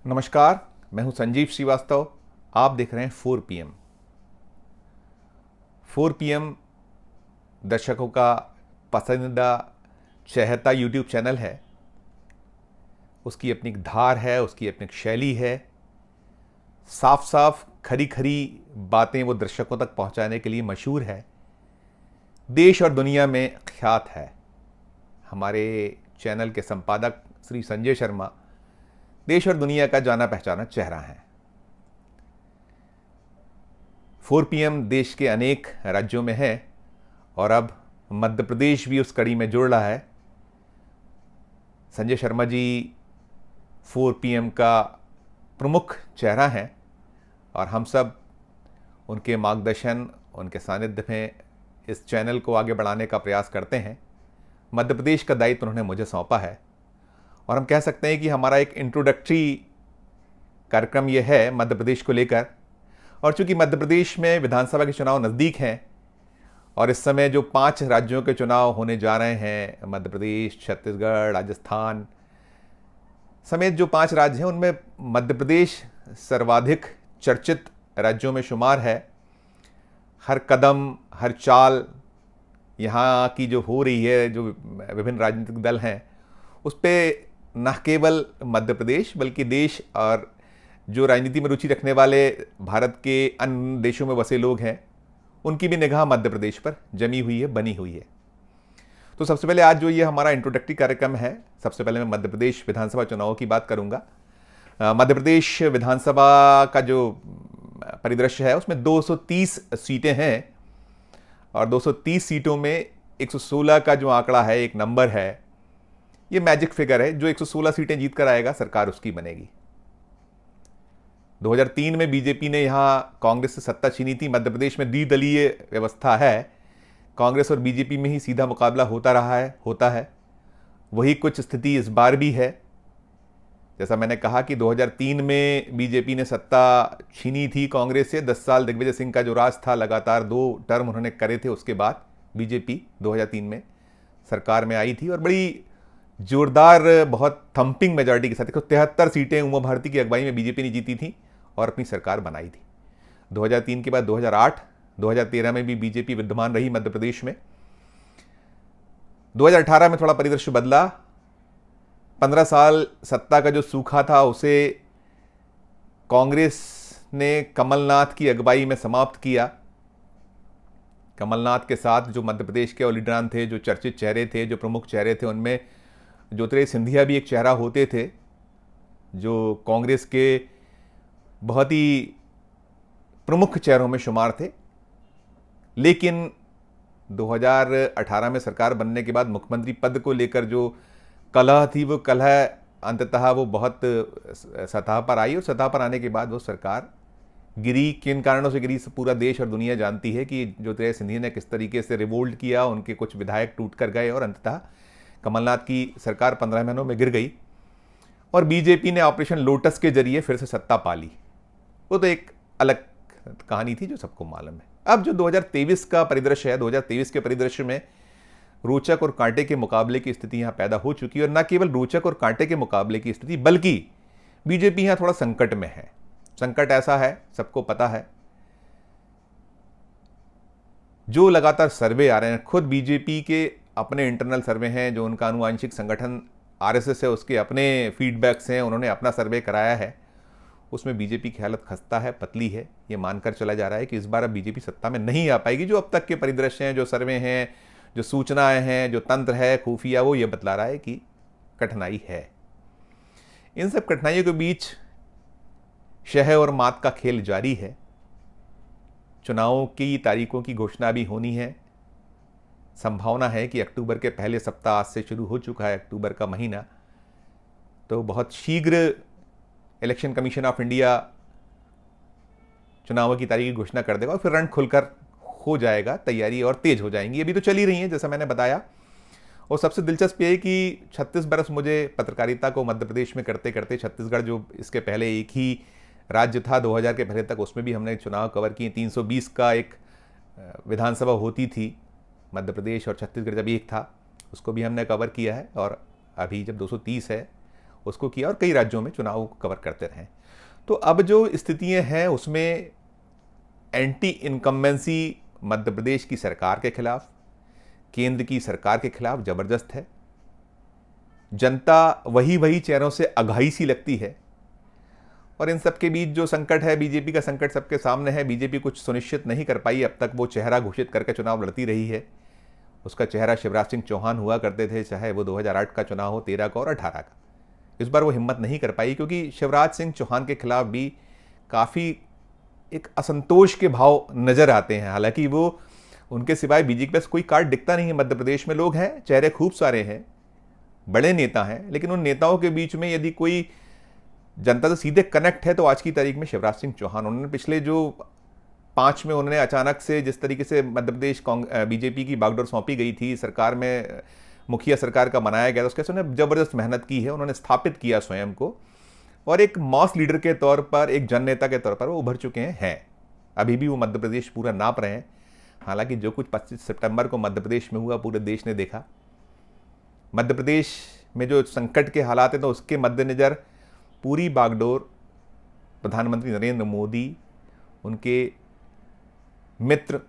नमस्कार, मैं हूं संजीव श्रीवास्तव। आप देख रहे हैं 4 PM। 4 PM दर्शकों का पसंदीदा चहेता यूट्यूब चैनल है। उसकी अपनी एक धार है, उसकी अपनी एक शैली है। साफ साफ खरी खरी बातें वो दर्शकों तक पहुंचाने के लिए मशहूर है। देश और दुनिया में ख्यात है। हमारे चैनल के संपादक श्री संजय शर्मा देश और दुनिया का जाना पहचाना चेहरा है। 4 PM देश के अनेक राज्यों में है और अब मध्य प्रदेश भी उस कड़ी में जुड़ रहा है। संजय शर्मा जी 4 PM का प्रमुख चेहरा हैं और हम सब उनके मार्गदर्शन, उनके सानिध्य में इस चैनल को आगे बढ़ाने का प्रयास करते हैं। मध्य प्रदेश का दायित्व उन्होंने मुझे सौंपा है और हम कह सकते हैं कि हमारा एक इंट्रोडक्टरी कार्यक्रम यह है मध्य प्रदेश को लेकर। और चूंकि मध्य प्रदेश में विधानसभा के चुनाव नज़दीक हैं और इस समय जो 5 राज्यों के चुनाव होने जा रहे हैं, मध्य प्रदेश, छत्तीसगढ़, राजस्थान समेत जो 5 राज्य हैं, उनमें मध्य प्रदेश सर्वाधिक चर्चित राज्यों में शुमार है। हर कदम, हर चाल यहाँ की जो हो रही है, जो विभिन्न राजनीतिक दल हैं, उस पर न केवल मध्य प्रदेश बल्कि देश और जो राजनीति में रुचि रखने वाले भारत के अन्य देशों में बसे लोग हैं, उनकी भी निगाह मध्य प्रदेश पर जमी हुई है, बनी हुई है। तो सबसे पहले आज जो ये हमारा इंट्रोडक्टरी कार्यक्रम है, सबसे पहले मैं मध्य प्रदेश विधानसभा चुनावों की बात करूंगा। मध्य प्रदेश विधानसभा का जो परिदृश्य है उसमें 230 सीटें हैं और 230 सीटों में 116 का जो आंकड़ा है, एक नंबर है, ये मैजिक फिगर है। जो 116 सीटें जीत कर आएगा, सरकार उसकी बनेगी। 2003 में बीजेपी ने यहां कांग्रेस से सत्ता छीनी थी। मध्य प्रदेश में द्विदलीय व्यवस्था है, कांग्रेस और बीजेपी में ही सीधा मुकाबला होता है। वही कुछ स्थिति इस बार भी है। जैसा मैंने कहा कि 2003 में बीजेपी ने सत्ता छीनी थी कांग्रेस से। 10 साल दिग्विजय सिंह का जो राज था, लगातार 2 टर्म उन्होंने करे थे। उसके बाद बीजेपी 2003 में सरकार में आई थी और बड़ी जोरदार, बहुत थंपिंग मेजॉरिटी के साथ 173 सीटें उमा भारती की अगुवाई में बीजेपी ने जीती थी और अपनी सरकार बनाई थी। 2003 के बाद 2008, 2013 में भी बीजेपी विद्यमान रही मध्य प्रदेश में। 2018 में थोड़ा परिदृश्य बदला। 15 साल सत्ता का जो सूखा था उसे कांग्रेस ने कमलनाथ की अगुवाई में समाप्त किया। कमलनाथ के साथ जो मध्य प्रदेश के लीडरान थे, जो चर्चित चेहरे थे, जो प्रमुख चेहरे थे, उनमें ज्योतिरादित्य सिंधिया भी एक चेहरा होते थे, जो कांग्रेस के बहुत ही प्रमुख चेहरों में शुमार थे। लेकिन 2018 में सरकार बनने के बाद मुख्यमंत्री पद को लेकर जो कलह थी, वो कलह अंततः वो बहुत सतह पर आई और सतह पर आने के बाद वो सरकार गिरी। किन कारणों से गिरी, पूरा देश और दुनिया जानती है कि ज्योतिरादित्य सिंधिया ने किस तरीके से रिवोल्ट किया। उनके कुछ विधायक टूट कर गए और अंततः कमलनाथ की सरकार 15 महीनों में गिर गई और बीजेपी ने ऑपरेशन लोटस के जरिए फिर से सत्ता पा ली। वो तो एक अलग कहानी थी जो सबको मालूम है। अब जो 2023 का परिदृश्य है, 2023 के परिदृश्य में रोचक और कांटे के मुकाबले की स्थिति यहां पैदा हो चुकी है। और न केवल रोचक और कांटे के मुकाबले की स्थिति, बल्कि बीजेपी यहां थोड़ा संकट में है। संकट ऐसा है, सबको पता है। जो लगातार सर्वे आ रहे हैं, खुद बीजेपी के अपने इंटरनल सर्वे हैं, जो उनका अनुवांशिक संगठन आरएसएस है उसके अपने फीडबैक्स हैं, उन्होंने अपना सर्वे कराया है। उसमें बीजेपी की हालत खस्ता है, पतली है। ये मानकर चला जा रहा है कि इस बार अब बीजेपी सत्ता में नहीं आ पाएगी। जो अब तक के परिदृश्य हैं, जो सर्वे हैं, जो सूचनाएं हैं, जो तंत्र है खुफिया, वो ये बतला रहा है कि कठिनाई है। इन सब कठिनाइयों के बीच शह और मात का खेल जारी है। चुनावों की तारीखों की घोषणा भी होनी है। संभावना है कि अक्टूबर के पहले सप्ताह, आज से शुरू हो चुका है अक्टूबर का महीना, तो बहुत शीघ्र इलेक्शन कमीशन ऑफ इंडिया चुनावों की तारीख की घोषणा कर देगा और फिर रण खुलकर हो जाएगा, तैयारी और तेज हो जाएंगी। अभी तो चल ही रही है जैसा मैंने बताया। और सबसे दिलचस्प ये है कि 36 बरस मुझे पत्रकारिता को मध्य प्रदेश में करते करते, छत्तीसगढ़ जो इसके पहले एक ही राज्य था 2000 के पहले तक, उसमें भी हमने चुनाव कवर किए। 320 का एक विधानसभा होती थी मध्य प्रदेश और छत्तीसगढ़ जब एक था, उसको भी हमने कवर किया है। और अभी जब 230 है उसको किया और कई राज्यों में चुनाव को कवर करते रहे। तो अब जो स्थितियां हैं उसमें एंटी इनकम्बेंसी मध्य प्रदेश की सरकार के खिलाफ, केंद्र की सरकार के खिलाफ जबरदस्त है। जनता वही चेहरों से अघाई सी लगती है और इन सब के बीच जो संकट है, बीजेपी का संकट सबके सामने है। बीजेपी कुछ सुनिश्चित नहीं कर पाई अब तक। वो चेहरा घोषित करके चुनाव लड़ती रही है। उसका चेहरा शिवराज सिंह चौहान हुआ करते थे, चाहे वो 2008 का चुनाव हो, 13 का और 18 का। इस बार वो हिम्मत नहीं कर पाई क्योंकि शिवराज सिंह चौहान के खिलाफ भी काफ़ी एक असंतोष के भाव नजर आते हैं। हालांकि वो उनके सिवाय बीजेपी पे कोई कार्ड दिखता नहीं है मध्य प्रदेश में। लोग हैं, चेहरे खूब सारे हैं, बड़े नेता हैं, लेकिन उन नेताओं के बीच में यदि कोई जनता से सीधे कनेक्ट है तो आज की तारीख में शिवराज सिंह चौहान। उन्होंने पिछले जो 5 में उन्होंने अचानक से जिस तरीके से मध्य प्रदेश बीजेपी की बागडोर सौंपी गई थी, सरकार में मुखिया सरकार का बनाया गया था, उसके उन्होंने जबरदस्त मेहनत की है। उन्होंने स्थापित किया स्वयं को और एक मॉस लीडर के तौर पर, एक जन नेता के तौर पर वो उभर चुके हैं। अभी भी वो मध्य प्रदेश पूरा नाप रहे हैं। हालांकि जो कुछ 25 सितंबर को मध्य प्रदेश में हुआ पूरे देश ने देखा। मध्य प्रदेश में जो संकट के हालात हैं तो उसके मद्देनज़र पूरी बागडोर प्रधानमंत्री नरेंद्र मोदी, उनके मित्र,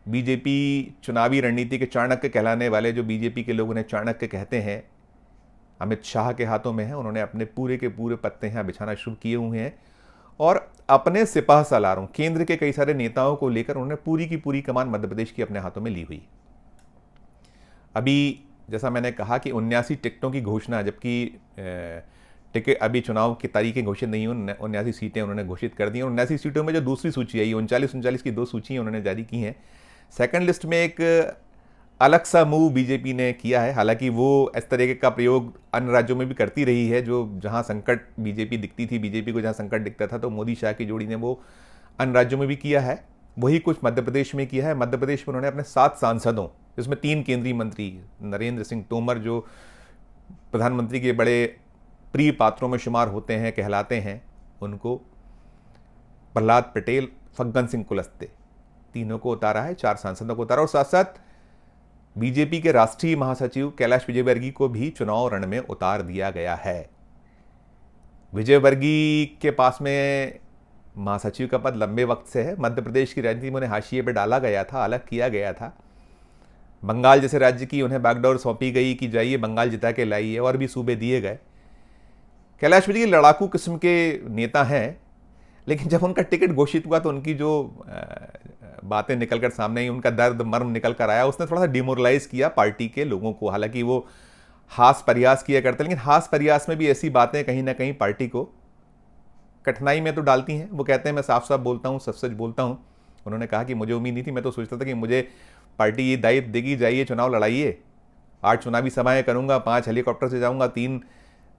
बीजेपी चुनावी रणनीति के चाणक्य कहलाने वाले, जो बीजेपी के लोग उन्हें चाणक्य कहते हैं, अमित शाह के हाथों में है। उन्होंने अपने पूरे के पूरे पत्ते यहाँ बिछाना शुरू किए हुए हैं और अपने सिपाह सालारों, केंद्र के कई सारे नेताओं को लेकर उन्होंने पूरी की पूरी कमान मध्य प्रदेश की अपने हाथों में ली हुई। अभी जैसा मैंने कहा कि 79 टिकटों की घोषणा, जबकि टिकट अभी चुनाव की तारीखें घोषित नहीं हुई, 79 सीटें उन्होंने घोषित कर दी। 79 सीटों में जो दूसरी सूची आई, 39 की 2 सूचियाँ उन्होंने जारी की हैं। सेकंड लिस्ट में एक अलग सा मूव बीजेपी ने किया है। हालांकि वो इस तरीके का प्रयोग अन्य राज्यों में भी करती रही है, जो जहां संकट बीजेपी दिखती थी, बीजेपी को जहां संकट दिखता था तो मोदी शाह की जोड़ी ने वो अन्य राज्यों में भी किया है। वही कुछ मध्य प्रदेश में किया है। मध्य प्रदेश में उन्होंने अपने 7 सांसदों, जिसमें 3 केंद्रीय मंत्री, नरेंद्र सिंह तोमर जो प्रधानमंत्री के बड़े प्रिय पात्रों में शुमार होते हैं, कहलाते हैं, उनको, प्रहलाद पटेल, फग्गन सिंह कुलस्ते, तीनों को उतारा है, 4 सांसदों को उतारा। और साथ साथ बीजेपी के राष्ट्रीय महासचिव कैलाश विजयवर्गीय को भी चुनाव रण में उतार दिया गया है। विजयवर्गीय के पास में महासचिव का पद लंबे वक्त से है। मध्य प्रदेश की राजनीति में उन्हें हाशिए पर डाला गया था, अलग किया गया था। बंगाल जैसे राज्य की उन्हें बागडोर सौंपी गई कि जाइए बंगाल जिता के लाइए, और भी सूबे दिए गए। कैलाश विजय लड़ाकू किस्म के नेता हैं, लेकिन जब उनका टिकट घोषित हुआ तो उनकी जो बातें निकलकर सामने आई, उनका दर्द मर्म निकल कर आया, उसने थोड़ा सा डिमोरलाइज किया पार्टी के लोगों को। हालांकि वो हास प्रयास किया करते, लेकिन हास प्रयास में भी ऐसी बातें कहीं ना कहीं पार्टी को कठिनाई में तो डालती हैं। वो कहते हैं मैं साफ साफ बोलता हूँ, सच सच बोलता हूँ। उन्होंने कहा कि मुझे उम्मीद नहीं थी, मैं तो सोचता था कि मुझे पार्टी ये दायित्व देगी, जाइए चुनाव लड़ाइए, 8 चुनावी सभाएँ करूँगा, 5 हेलीकॉप्टर से जाऊँगा, 3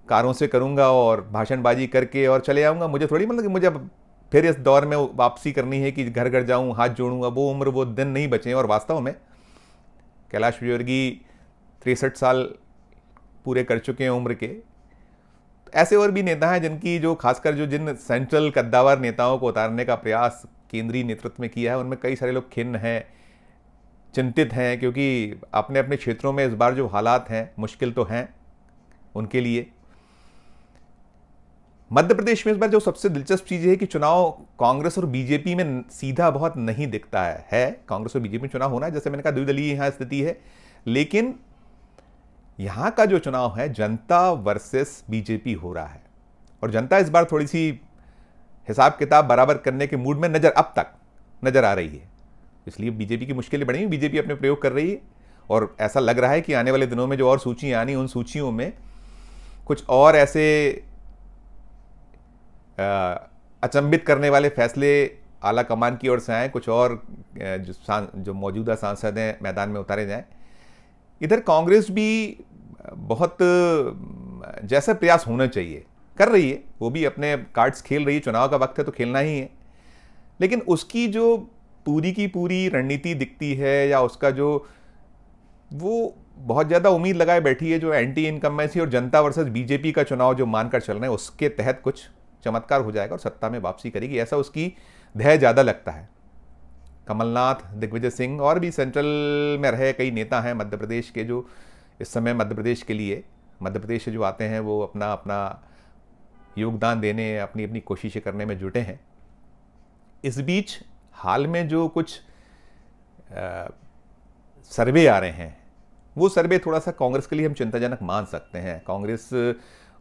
कारों से करूँगा और भाषणबाजी करके और चले आऊँगा। मुझे थोड़ी मतलब कि मुझे फिर इस दौर में वापसी करनी है कि घर घर जाऊँ, हाथ जोड़ूंगा। वो उम्र, वो दिन नहीं बचे हैं। और वास्तव में कैलाश विजयवर्गीय 63 साल पूरे कर चुके हैं उम्र के। ऐसे और भी नेता हैं जिनकी जो खासकर जो जिन सेंट्रल कद्दावर नेताओं को उतारने का प्रयास केंद्रीय नेतृत्व में किया है, उनमें कई सारे लोग खिन्न हैं, चिंतित हैं, क्योंकि अपने अपने क्षेत्रों में इस बार जो हालात हैं मुश्किल तो हैं उनके लिए। मध्य प्रदेश में इस बार जो सबसे दिलचस्प चीज़ है कि चुनाव कांग्रेस और बीजेपी में सीधा बहुत नहीं दिखता है। कांग्रेस और बीजेपी में चुनाव होना है, जैसे मैंने कहा, द्विदलीय यहाँ स्थिति है। लेकिन यहाँ का जो चुनाव है जनता वर्सेस बीजेपी हो रहा है, और जनता इस बार थोड़ी सी हिसाब किताब बराबर करने के मूड में अब तक नजर आ रही है। इसलिए बीजेपी की मुश्किलें बढ़ी, बीजेपी अपने प्रयोग कर रही है। और ऐसा लग रहा है कि आने वाले दिनों में जो और सूचियाँ आनी, उन सूचियों में कुछ और ऐसे अचंभित करने वाले फैसले आला कमान की ओर से आए, कुछ और जो मौजूदा सांसद हैं मैदान में उतारे जाएं। इधर कांग्रेस भी बहुत जैसा प्रयास होना चाहिए कर रही है, वो भी अपने कार्ड्स खेल रही है। चुनाव का वक्त है तो खेलना ही है, लेकिन उसकी जो पूरी की पूरी रणनीति दिखती है, या उसका जो वो बहुत ज़्यादा उम्मीद लगाए बैठी है, जो एंटी इनकम्बेंसी और जनता वर्सेस बीजेपी का चुनाव जो मानकर चल रहे हैं, उसके तहत कुछ चमत्कार हो जाएगा और सत्ता में वापसी करेगी, ऐसा उसकी ध्येय ज़्यादा लगता है। कमलनाथ, दिग्विजय सिंह और भी सेंट्रल में रहे कई नेता हैं मध्य प्रदेश के, जो इस समय मध्य प्रदेश के लिए मध्य प्रदेश से जो आते हैं वो अपना अपना योगदान देने, अपनी अपनी कोशिशें करने में जुटे हैं। इस बीच हाल में जो कुछ सर्वे आ रहे हैं, वो सर्वे थोड़ा सा कांग्रेस के लिए हम चिंताजनक मान सकते हैं। कांग्रेस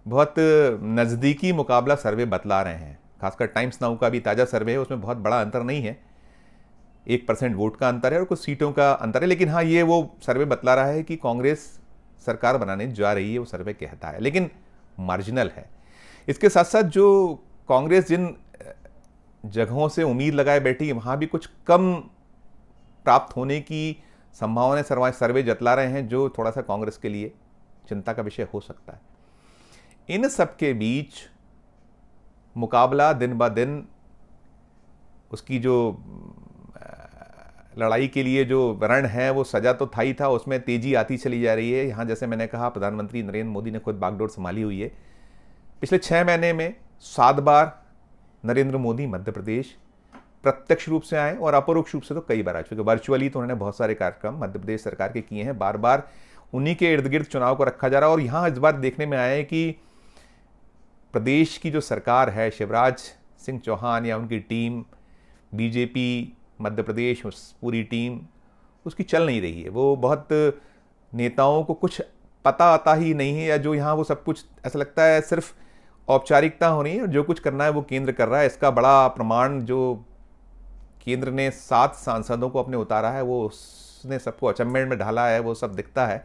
बहुत नज़दीकी मुकाबला सर्वे बतला रहे हैं। खासकर टाइम्स नाउ का भी ताज़ा सर्वे है, उसमें बहुत बड़ा अंतर नहीं है, 1% वोट का अंतर है और कुछ सीटों का अंतर है। लेकिन हाँ, ये वो सर्वे बतला रहा है कि कांग्रेस सरकार बनाने जा रही है, वो सर्वे कहता है, लेकिन मार्जिनल है। इसके साथ साथ जो कांग्रेस जिन जगहों से उम्मीद लगाए बैठी, वहाँ भी कुछ कम प्राप्त होने की संभावना सर्वे जतला रहे हैं, जो थोड़ा सा कांग्रेस के लिए चिंता का विषय हो सकता है। इन सब के बीच मुकाबला दिन ब दिन, उसकी जो लड़ाई के लिए जो रण है वो सजा तो था ही था, उसमें तेजी आती चली जा रही है। यहाँ जैसे मैंने कहा, प्रधानमंत्री नरेंद्र मोदी ने खुद बागडोर संभाली हुई है। पिछले 6 महीने में 7 बार नरेंद्र मोदी मध्य प्रदेश प्रत्यक्ष रूप से आए और अपरोक्ष रूप से तो कई बार आ चुके। वर्चुअली तो उन्होंने बहुत सारे कार्यक्रम मध्य प्रदेश सरकार के किए हैं। बार बार उन्हीं के इर्द गिर्द चुनाव को रखा जा रहा है। और यहाँ इस बार देखने में आया है कि प्रदेश की जो सरकार है, शिवराज सिंह चौहान या उनकी टीम, बीजेपी मध्य प्रदेश पूरी टीम, उसकी चल नहीं रही है। वो बहुत नेताओं को कुछ पता आता ही नहीं है, या जो यहाँ वो सब कुछ ऐसा लगता है सिर्फ औपचारिकता होनी है और जो कुछ करना है वो केंद्र कर रहा है। इसका बड़ा प्रमाण जो केंद्र ने 7 सांसदों को अपने उतारा है, वो उसने सबको अचंभेड़ में ढाला है, वो सब दिखता है।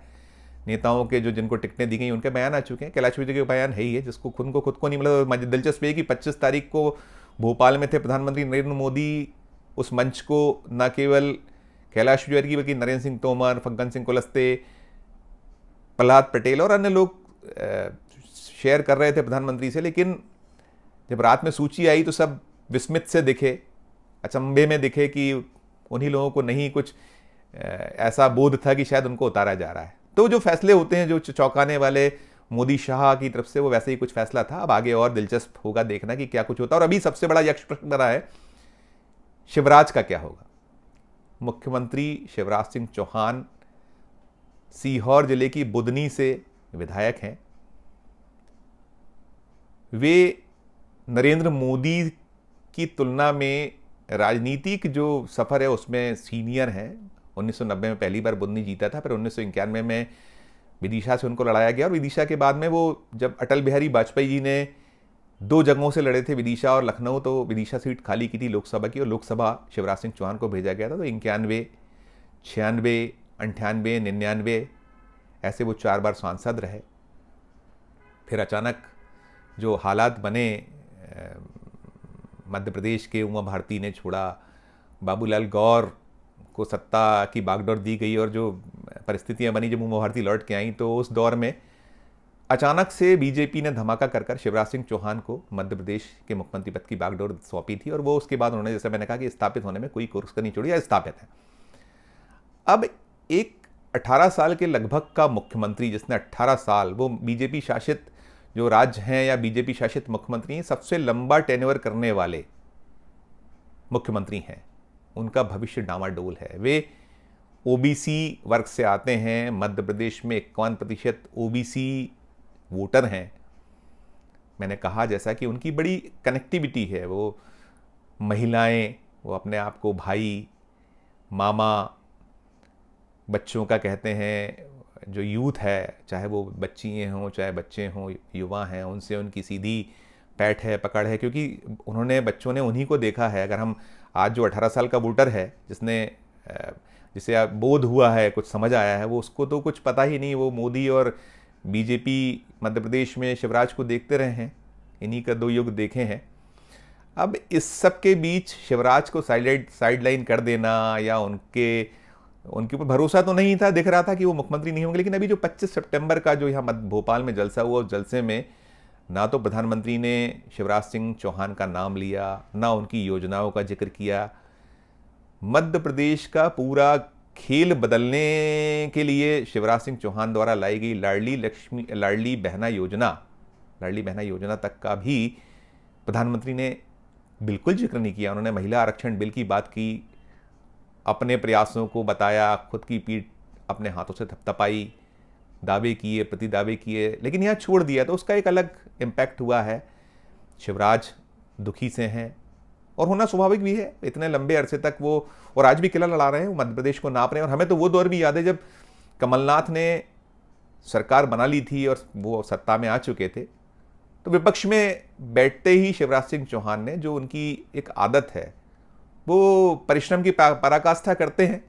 नेताओं के जो जिनको टिकटें दी गई उनके बयान आ चुके हैं। कैलाश विजय के बयान है ही है, जिसको खुद को नहीं मिला। दिलचस्प है कि 25 तारीख को भोपाल में थे प्रधानमंत्री नरेंद्र मोदी। उस मंच को न केवल कैलाश विजयवर्गीय बल्कि नरेंद्र सिंह तोमर, फग्गन सिंह कुलस्ते, प्रहलाद पटेल और अन्य लोग शेयर कर रहे थे प्रधानमंत्री से। लेकिन जब रात में सूची आई तो सब विस्मित से दिखे, अचंभे में दिखे कि उन्हीं लोगों को नहीं कुछ ऐसा बोध था कि शायद उनको उतारा जा रहा है। तो जो फैसले होते हैं जो चौंकाने वाले मोदी शाह की तरफ से, वो वैसे ही कुछ फैसला था। अब आगे और दिलचस्प होगा देखना कि क्या कुछ होता है। और अभी सबसे बड़ा यक्ष प्रश्न बना है, शिवराज का क्या होगा। मुख्यमंत्री शिवराज सिंह चौहान सीहोर जिले की बुदनी से विधायक हैं। वे नरेंद्र मोदी की तुलना में राजनीतिक जो सफ़र है उसमें सीनियर हैं। 1990 में पहली बार बुदनी जीता था, फिर 1991 में विदिशा से उनको लड़ाया गया और विदिशा के बाद में वो जब अटल बिहारी वाजपेयी जी ने 2 जगहों से लड़े थे, विदिशा और लखनऊ, तो विदिशा सीट खाली की थी लोकसभा की और लोकसभा शिवराज सिंह चौहान को भेजा गया था। तो 91, 96, 98, 99 ऐसे वो 4 बार सांसद रहे। फिर अचानक जो हालात बने, मध्य प्रदेश के उमा भारती ने छोड़ा, बाबूलाल गौर को सत्ता की बागडोर दी गई और जो परिस्थितियां बनी जब उमा भारती लौट के आई, तो उस दौर में अचानक से बीजेपी ने धमाका कर शिवराज सिंह चौहान को मध्य प्रदेश के मुख्यमंत्री पद की बागडोर सौंपी थी। और वो उसके बाद उन्होंने, जैसे मैंने कहा, कि स्थापित होने में कोई कसर नहीं छोड़ी, या स्थापित है। अब एक 18 साल के लगभग का मुख्यमंत्री, जिसने 18 साल, वो बीजेपी शासित जो राज्य हैं या बीजेपी शासित मुख्यमंत्री हैं, सबसे लंबा टेन्योर करने वाले मुख्यमंत्री हैं। उनका भविष्य डामाडोल है। वे ओबीसी वर्ग से आते हैं। मध्य प्रदेश में 51% ओबीसी वोटर हैं। मैंने कहा जैसा कि उनकी बड़ी कनेक्टिविटी है। वो महिलाएं, वो अपने आप को भाई, मामा, बच्चों का कहते हैं। जो यूथ है, चाहे वो बच्चियाँ हों चाहे बच्चे हों, युवा हैं, उनसे उनकी सीधी पैठ है, पकड़ है, क्योंकि बच्चों ने उन्हीं को देखा है। अगर हम आज जो 18 साल का वोटर है, जिसे बोध हुआ है, कुछ समझ आया है, वो उसको तो कुछ पता ही नहीं। वो मोदी और बीजेपी मध्य प्रदेश में शिवराज को देखते रहे हैं, इन्हीं का 2 युग देखे हैं। अब इस सब के बीच शिवराज को साइडलाइन कर देना, या उनके ऊपर भरोसा तो नहीं था, दिख रहा था कि वो मुख्यमंत्री नहीं होंगे। लेकिन अभी जो 25 सितंबर का जो यहाँ भोपाल में जलसा हुआ, उस जलसे में ना तो प्रधानमंत्री ने शिवराज सिंह चौहान का नाम लिया, ना उनकी योजनाओं का जिक्र किया। मध्य प्रदेश का पूरा खेल बदलने के लिए शिवराज सिंह चौहान द्वारा लाई गई लाडली बहना योजना तक का भी प्रधानमंत्री ने बिल्कुल जिक्र नहीं किया। उन्होंने महिला आरक्षण बिल की बात की, अपने प्रयासों को बताया, खुद की पीठ अपने हाथों से थपथपाई, दावे किए, प्रति दावे किए, लेकिन यहाँ छोड़ दिया, तो उसका एक अलग इम्पैक्ट हुआ है। शिवराज दुखी से हैं और होना स्वाभाविक भी है, इतने लंबे अरसे तक वो, और आज भी किला लड़ा रहे हैं, वो मध्य प्रदेश को नाप रहे हैं। और हमें तो वो दौर भी याद है जब कमलनाथ ने सरकार बना ली थी और वो सत्ता में आ चुके थे, तो विपक्ष में बैठते ही शिवराज सिंह चौहान ने, जो उनकी एक आदत है, वो परिश्रम की पराकाष्ठा करते हैं,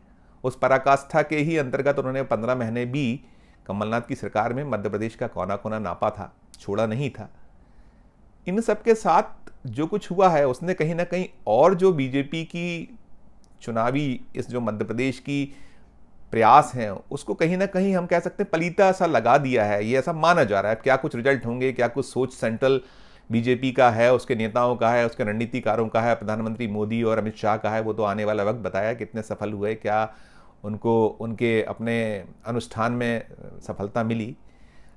उस पराकाष्ठा के ही अंतर्गत उन्होंने 15 महीने भी कमलनाथ की सरकार में मध्य प्रदेश का कोना कोना नापा था, छोड़ा नहीं था। इन सब के साथ जो कुछ हुआ है उसने कहीं ना कहीं और जो बीजेपी की चुनावी इस जो मध्य प्रदेश की प्रयास हैं उसको कहीं ना कहीं हम कह सकते हैं पलीता सा लगा दिया है। ये ऐसा माना जा रहा है। क्या कुछ रिजल्ट होंगे, क्या कुछ सोच सेंट्रल बीजेपी का है, उसके नेताओं का है, उसके रणनीतिकारों का है, प्रधानमंत्री मोदी और अमित शाह का है, वो तो आने वाला वक्त बताया कितने सफल हुए, क्या उनको उनके अपने अनुष्ठान में सफलता मिली।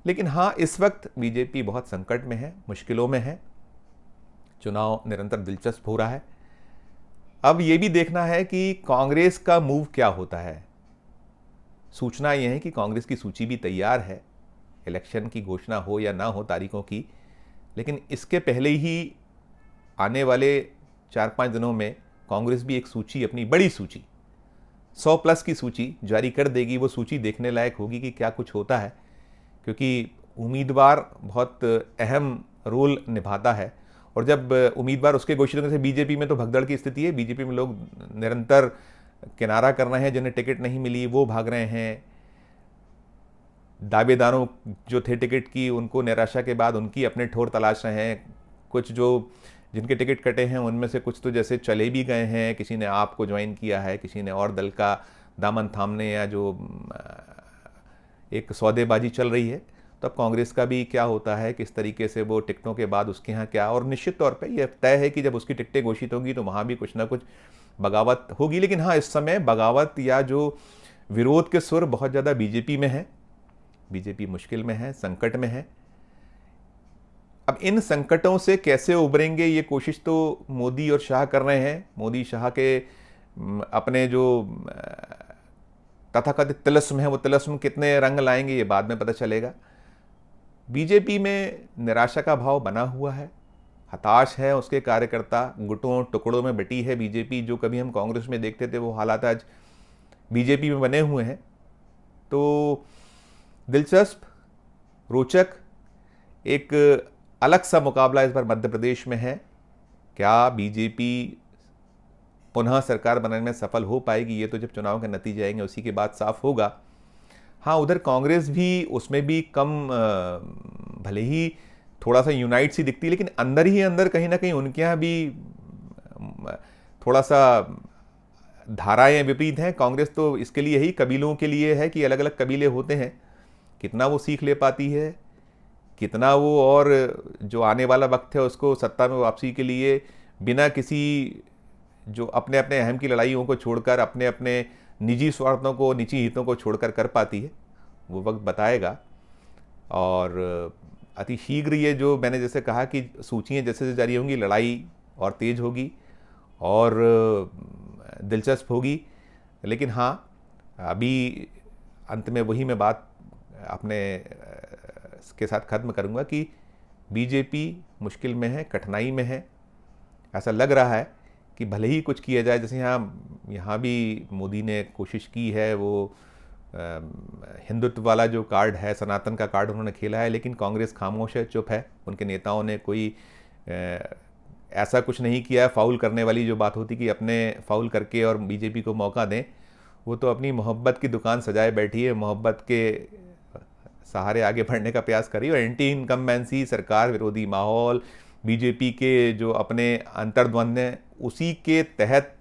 लेकिन हाँ, इस वक्त बीजेपी बहुत संकट में है, मुश्किलों में है। चुनाव निरंतर दिलचस्प हो रहा है। अब ये भी देखना है कि कांग्रेस का मूव क्या होता है। सूचना यह है कि कांग्रेस की सूची भी तैयार है, इलेक्शन की घोषणा हो या ना हो तारीखों की, लेकिन इसके पहले ही आने वाले 4-5 दिनों में कांग्रेस भी एक सूची, अपनी बड़ी सूची 100+ की सूची जारी कर देगी। वो सूची देखने लायक होगी कि क्या कुछ होता है, क्योंकि उम्मीदवार बहुत अहम रोल निभाता है। और जब उम्मीदवार उसके घोषित होने से बीजेपी में तो भगदड़ की स्थिति है, बीजेपी में लोग निरंतर किनारा कर रहे हैं, जिन्हें टिकट नहीं मिली वो भाग रहे हैं। दावेदारों जो थे टिकट की, उनको निराशा के बाद उनकी अपने ठोर तलाश रहे हैं। कुछ जो जिनके टिकट कटे हैं उनमें से कुछ तो जैसे चले भी गए हैं, किसी ने आपको ज्वाइन किया है, किसी ने और दल का दामन थामने, या जो एक सौदेबाजी चल रही है। तो अब कांग्रेस का भी क्या होता है, किस तरीके से वो टिकटों के बाद उसके यहाँ क्या, और निश्चित तौर पे ये तय है कि जब उसकी टिकटें घोषित होंगी तो वहाँ भी कुछ ना कुछ बगावत होगी। लेकिन हाँ, इस समय बगावत या जो विरोध के सुर बहुत ज़्यादा बीजेपी में है। बीजेपी मुश्किल में है, संकट में है। अब इन संकटों से कैसे उभरेंगे, ये कोशिश तो मोदी और शाह कर रहे हैं। मोदी शाह के अपने जो तथाकथित तिलिस्म है, वो तिलिस्म कितने रंग लाएंगे ये बाद में पता चलेगा। बीजेपी में निराशा का भाव बना हुआ है, हताश है उसके कार्यकर्ता, गुटों टुकड़ों में बटी है बीजेपी। जो कभी हम कांग्रेस में देखते थे वो हालात आज बीजेपी में बने हुए हैं। तो दिलचस्प, रोचक, एक अलग सा मुकाबला इस बार मध्य प्रदेश में है। क्या बीजेपी पुनः सरकार बनाने में सफल हो पाएगी, ये तो जब चुनाव के नतीजे आएंगे उसी के बाद साफ होगा। हाँ, उधर कांग्रेस भी, उसमें भी कम, भले ही थोड़ा सा यूनाइट सी दिखती है, लेकिन अंदर ही अंदर कहीं ना कहीं उनके यहाँ भी थोड़ा सा धाराएं विपरीत हैं। कांग्रेस तो इसके लिए ही कबीलों के लिए है कि अलग अलग कबीले होते हैं, कितना वो सीख ले पाती है, कितना वो और जो आने वाला वक्त है उसको सत्ता में वापसी के लिए बिना किसी जो अपने अपने अहम की लड़ाइयों को छोड़कर, अपने अपने निजी स्वार्थों को, निजी हितों को छोड़कर कर पाती है, वो वक्त बताएगा। और अति शीघ्र ये जो मैंने जैसे कहा कि सूचियाँ जैसे जैसे जारी होंगी, लड़ाई और तेज होगी और दिलचस्प होगी। लेकिन हाँ, अभी अंत में वही मैं बात अपने के साथ ख़त्म करूँगा कि बीजेपी मुश्किल में है, कठिनाई में है। ऐसा लग रहा है कि भले ही कुछ किया जाए, जैसे यहाँ भी मोदी ने कोशिश की है, वो हिंदुत्व वाला जो कार्ड है, सनातन का कार्ड उन्होंने खेला है, लेकिन कांग्रेस खामोश है, चुप है। उनके नेताओं ने कोई ऐसा कुछ नहीं किया है। फाउल करने वाली जो बात होती कि अपने फाउल करके और बीजेपी को मौका दें, वो तो अपनी मोहब्बत की दुकान सजाए बैठी है, मोहब्बत के सहारे आगे बढ़ने का प्रयास करी। और एंटी इनकम्बेंसी, सरकार विरोधी माहौल, बीजेपी के जो अपने अंतर्द्वंद हैं, उसी के तहत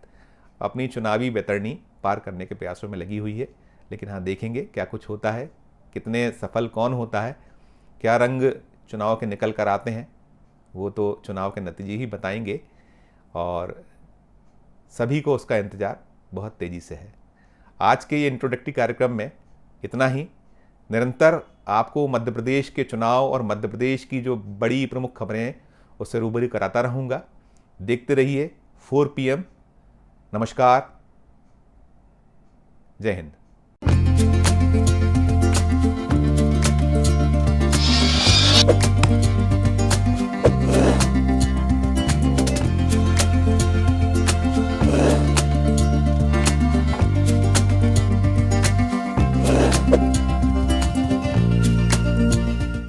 अपनी चुनावी बैतरणी पार करने के प्रयासों में लगी हुई है। लेकिन हाँ, देखेंगे क्या कुछ होता है, कितने सफल कौन होता है, क्या रंग चुनाव के निकल कर आते हैं, वो तो चुनाव के नतीजे ही बताएंगे। और सभी को उसका इंतज़ार बहुत तेज़ी से है। आज के ये इंट्रोडक्टरी कार्यक्रम में इतना ही। निरंतर आपको मध्य प्रदेश के चुनाव और मध्य प्रदेश की जो बड़ी प्रमुख खबरें हैं उससे रूबरू कराता रहूँगा। देखते रहिए 4 PM। नमस्कार, जय हिंद।